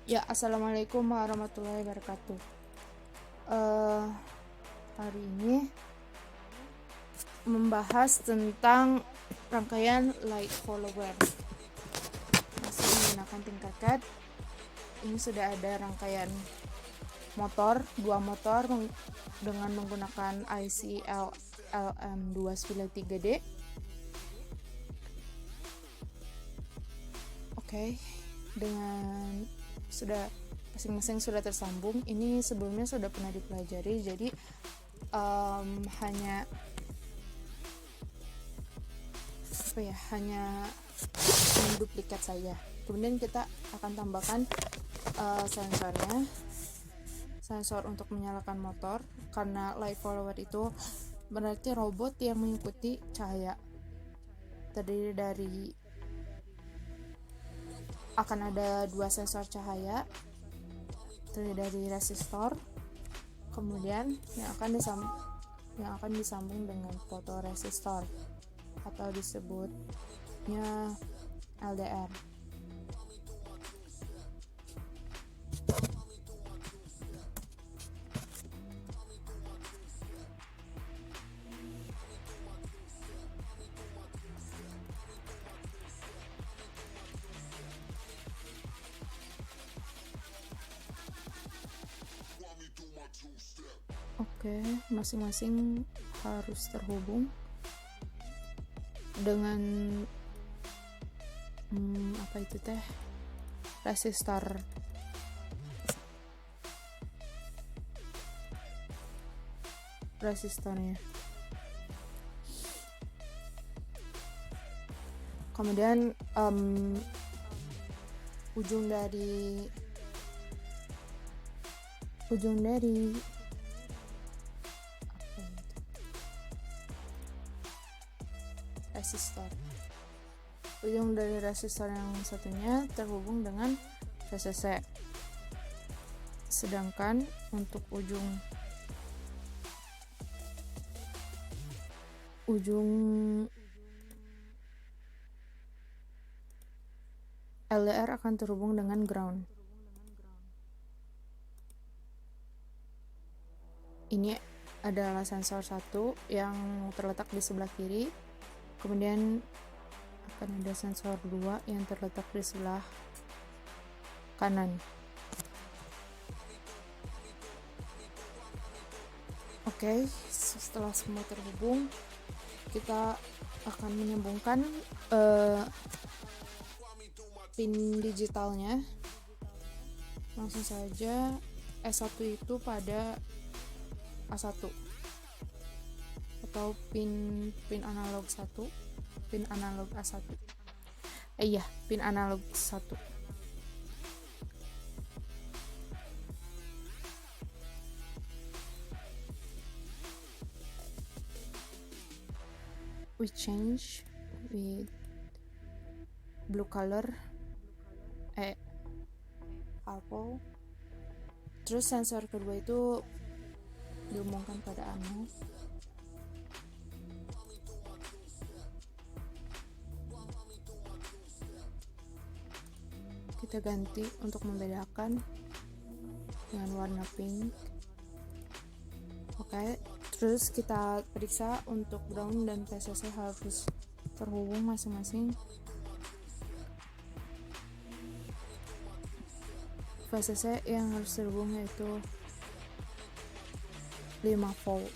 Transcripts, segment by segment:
Ya, assalamualaikum warahmatullahi wabarakatuh. Eh, Hari ini membahas tentang rangkaian light follower. Masih menggunakan Tinkercad. Ini sudah ada rangkaian motor, dua motor dengan menggunakan IC LM293D. Oke, dengan sudah masing-masing sudah tersambung. Ini sebelumnya sudah pernah dipelajari, jadi hanya menduplikat saja. Kemudian kita akan tambahkan sensornya, sensor untuk menyalakan motor, karena light follower itu berarti robot yang mengikuti cahaya. Terdiri dari akan ada dua sensor cahaya, terdiri dari resistor, kemudian yang akan disambung dengan fotoresistor atau disebutnya LDR. Oke, masing-masing harus terhubung dengan resistornya. Kemudian ujung dari ujung dari resistor yang satunya terhubung dengan VCC, sedangkan untuk ujung LDR akan terhubung dengan ground. Ini adalah sensor satu yang terletak di sebelah kiri, kemudian akan ada sensor 2 yang terletak di sebelah kanan. Oke, setelah semua terhubung, kita akan menyambungkan pin digitalnya. Langsung saja S1 itu pada A1 atau pin analog 1, pin analog A1. Pin analog 1. We change with blue color, purple. Terus sensor kedua itu diumumkan pada anodes. Kita ganti untuk membedakan dengan warna pink. Oke, terus kita periksa untuk ground dan VCC harus terhubung masing-masing. VCC yang harus terhubung yaitu 5 volt.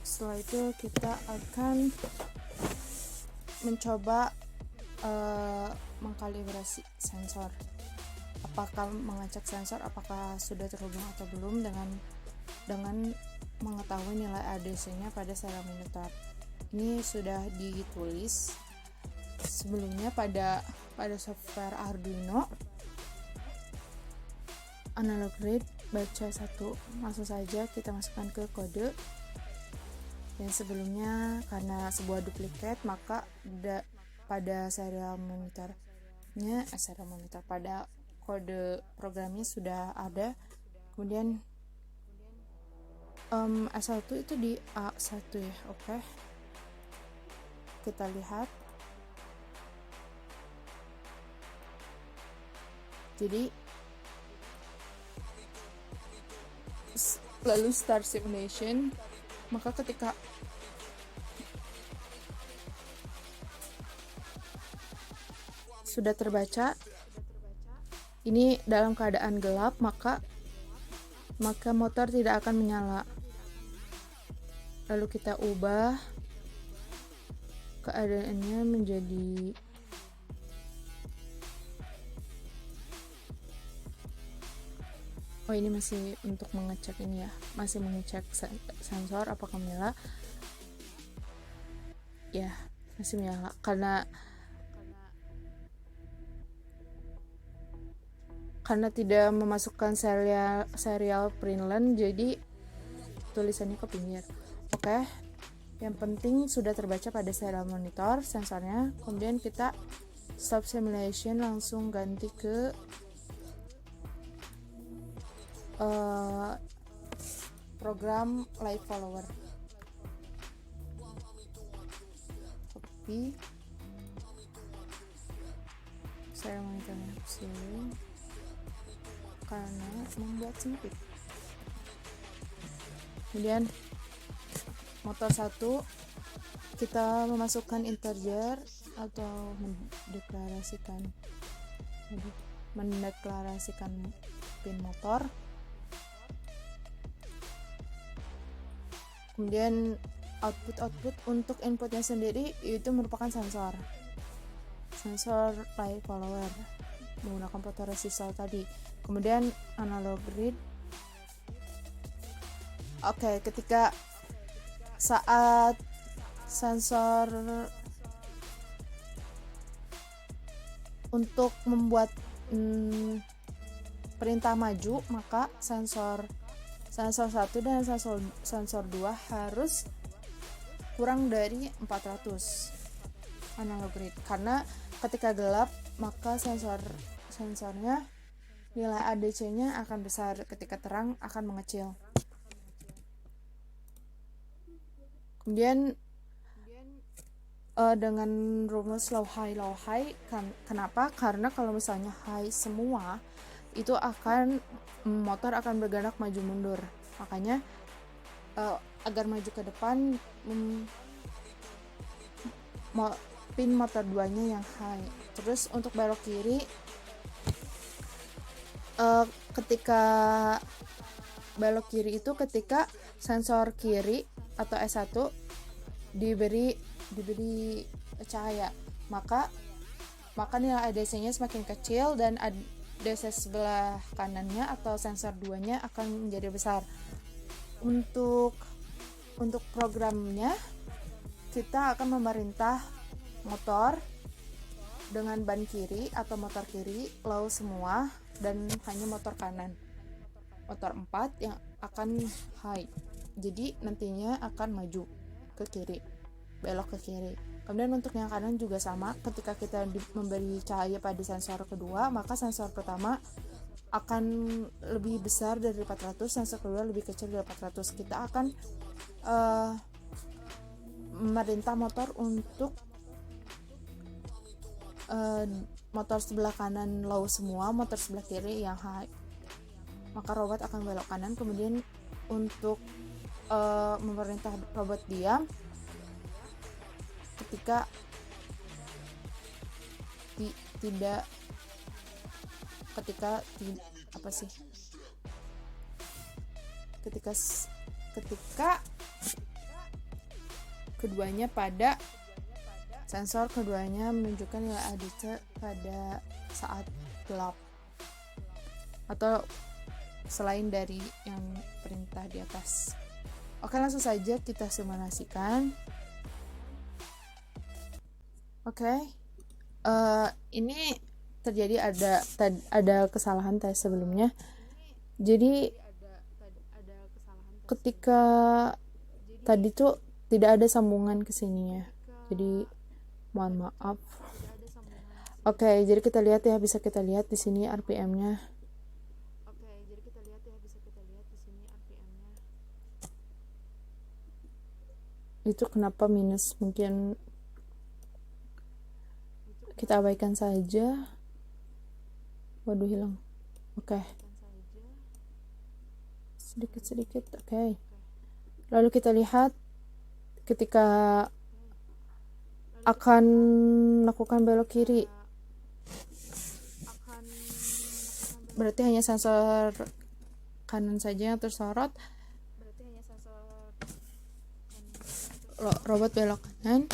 Setelah itu kita akan mencoba mengkalibrasi sensor. Apakah mengecek sensor apakah sudah terhubung atau belum dengan mengetahui nilai ADC-nya pada serometer. Ini sudah ditulis sebelumnya pada software Arduino. Analog read baca 1. Langsung saja kita masukkan ke kode. Yang sebelumnya karena sebuah duplikat maka pada serial monitor pada kode programnya sudah ada. Kemudian S1 itu di A1 ya. Oke. Kita lihat. Jadi lalu start simulation, maka ketika sudah terbaca ini dalam keadaan gelap, maka motor tidak akan menyala. Lalu kita ubah keadaannya menjadi ini masih untuk mengecek ini ya, masih mengecek sensor apakah menyala. Ya, masih menyala karena tidak memasukkan serial printline, jadi tulisannya ke pinggir. Oke. Yang penting sudah terbaca pada serial monitor sensornya. Kemudian kita stop simulation, langsung ganti ke program live follower. Copy serial monitornya sini karena membuat sempit. Kemudian motor 1 kita memasukkan integer atau mendeklarasikan pin motor. Kemudian output untuk inputnya sendiri itu merupakan sensor live follower menggunakan photoresist tadi. Kemudian analog read. Oke, ketika saat sensor untuk membuat perintah maju, maka sensor 1 dan sensor 2 harus kurang dari 400 analog read, karena ketika gelap maka sensornya nilai ADC-nya akan besar, ketika terang akan mengecil. Kemudian dengan rumus low high kenapa? Karena kalau misalnya high semua itu motor akan bergerak maju mundur. Makanya agar maju ke depan pin motor 2-nya yang high. Terus untuk belok kiri ketika belok kiri itu ketika sensor kiri atau S1 diberi cahaya, maka nilai ADC-nya semakin kecil dan ADC sebelah kanannya atau sensor 2-nya akan menjadi besar. Untuk programnya kita akan memerintah motor dengan ban kiri atau motor kiri low semua dan hanya motor kanan, motor 4 yang akan high, jadi nantinya akan maju ke kiri, belok ke kiri. Kemudian untuk yang kanan juga sama, ketika kita memberi cahaya pada sensor kedua, maka sensor pertama akan lebih besar dari 400, sensor kedua lebih kecil dari 400. Kita akan memerintah motor untuk motor sebelah kanan low semua, motor sebelah kiri yang high, maka robot akan belok kanan. Kemudian untuk memerintah robot diam ketika keduanya pada sensor keduanya menunjukkan nilai ADC pada saat gelap atau selain dari yang perintah di atas. Oke, langsung saja kita simulasikan. Oke, ini terjadi ada kesalahan tes sebelumnya. Jadi ketika tadi tuh tidak ada sambungan ke sininya. Jadi Mohon maaf. Oke, jadi kita lihat ya, bisa kita lihat di sini RPM-nya. Itu kenapa minus, mungkin kita abaikan saja. Waduh, hilang. Oke. Sedikit. Oke. Lalu kita lihat ketika akan melakukan belok kiri, berarti hanya sensor kanan saja yang tersorot. Robot belok kanan,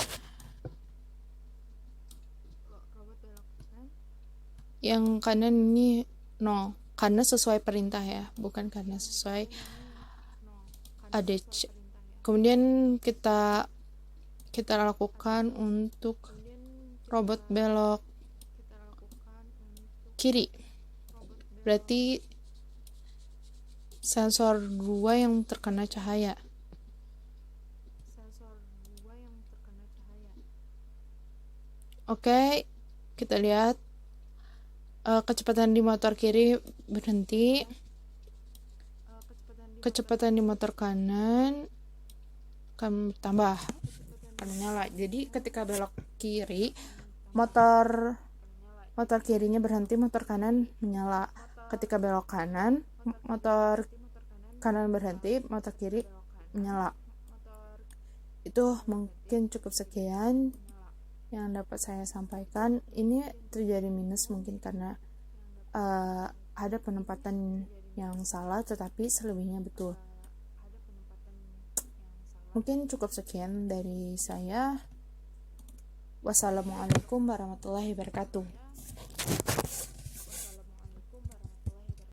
yang kanan ini 0 karena sesuai perintah ya, bukan karena sesuai ADC. Kemudian kita lakukan untuk robot belok kiri, berarti sensor 2 yang terkena cahaya. Oke, kita lihat kecepatan di motor kiri berhenti, kecepatan di motor kanan akan bertambah, akan menyala. Jadi ketika belok kiri, motor kirinya berhenti, motor kanan menyala. Ketika belok kanan, motor kanan berhenti, motor kiri menyala. Itu mungkin cukup sekian yang dapat saya sampaikan. Ini terjadi minus mungkin karena ada penempatan yang salah, tetapi selebihnya betul. Mungkin cukup sekian dari saya. Wassalamualaikum warahmatullahi wabarakatuh.